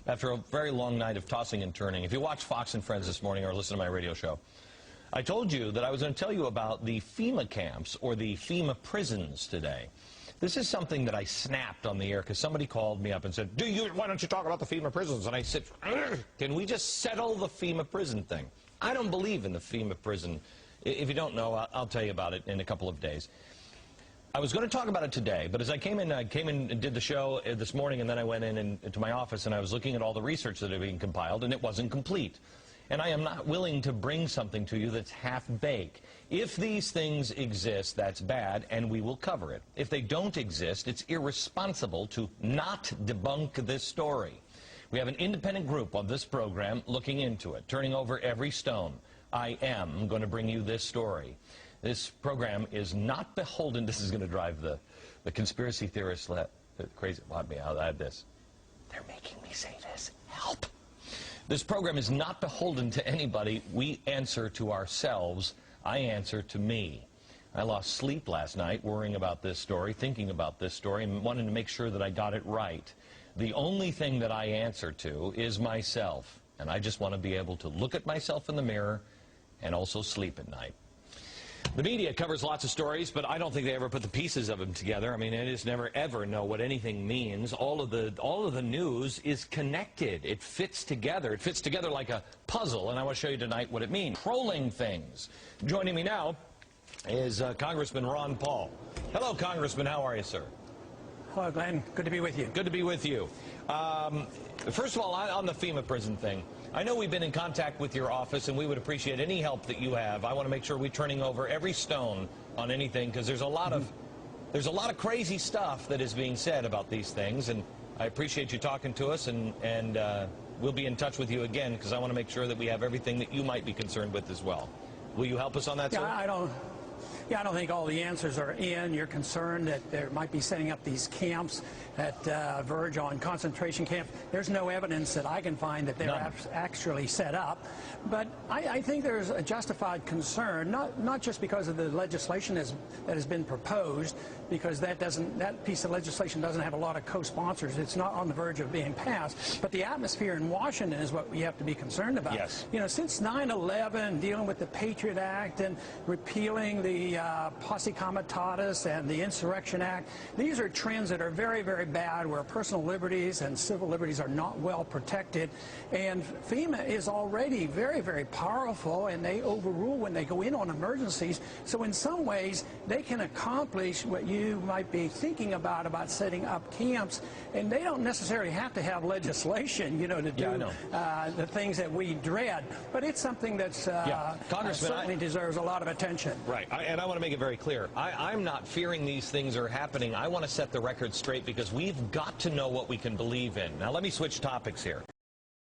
after a very long night of tossing and turning. If you watch Fox and Friends this morning or listen to my radio show, I told you that I was going to tell you about the FEMA camps or the FEMA prisons today. This is something that I snapped on the air because somebody called me up and said, why don't you talk about the FEMA prisons? And I said, can we just settle the FEMA prison thing? I don't believe in the FEMA prison. If you don't know, I'll tell you about it in a couple of days. I was going to talk about it today, but as I came in and did the show this morning, and then I went into my office and I was looking at all the research that had been compiled, and it wasn't complete. And I am not willing to bring something to you that's half-baked. If these things exist, that's bad, and we will cover it. If they don't exist, it's irresponsible to not debunk this story. We have an independent group on this program looking into it, turning over every stone. I am going to bring you this story. This program is not beholden. This is going to drive the conspiracy theorists crazy. Let me out of this. They're making me say this. Help. This program is not beholden to anybody. We answer to ourselves. I answer to me. I lost sleep last night worrying about this story, thinking about this story, and wanting to make sure that I got it right. The only thing that I answer to is myself, and I just want to be able to look at myself in the mirror and also sleep at night. The media covers lots of stories, but I don't think they ever put the pieces of them together. I mean, they just never ever know what anything means. All of the news is connected. It fits together. It fits together like a puzzle, and I want to show you tonight what it means. Trolling things. Joining me now is Congressman Ron Paul. Hello, Congressman. How are you, sir? Hello, Glenn. Good to be with you. Good to be with you. First of all, on the FEMA prison thing, I know we've been in contact with your office, and we would appreciate any help that you have. I want to make sure we're turning over every stone on anything, because there's a lot of crazy stuff that is being said about these things, and I appreciate you talking to us, and we'll be in touch with you again, because I want to make sure that we have everything that you might be concerned with as well. Will you help us on that, sir? I don't think all the answers are in. You're concerned that there might be setting up these camps that verge on concentration camps. There's no evidence that I can find that they're actually set up. But I think there's a justified concern, not just because of the legislation that has been proposed, because that piece of legislation doesn't have a lot of co-sponsors. It's not on the verge of being passed. But the atmosphere in Washington is what we have to be concerned about. Yes. You know, since 9/11, dealing with the Patriot Act and repealing the Posse Comitatus and the Insurrection Act, these are trends that are very, very bad, where personal liberties and civil liberties are not well protected. And FEMA is already very, very powerful, and they overrule when they go in on emergencies. So in some ways, they can accomplish what you might be thinking about setting up camps. And they don't necessarily have to have legislation, you know, to do the things that we dread. But it's something that's certainly deserves a lot of attention. Right. And I want to make it very clear. I'm not fearing these things are happening. I want to set the record straight, because we've got to know what we can believe in. Now, let me switch topics here.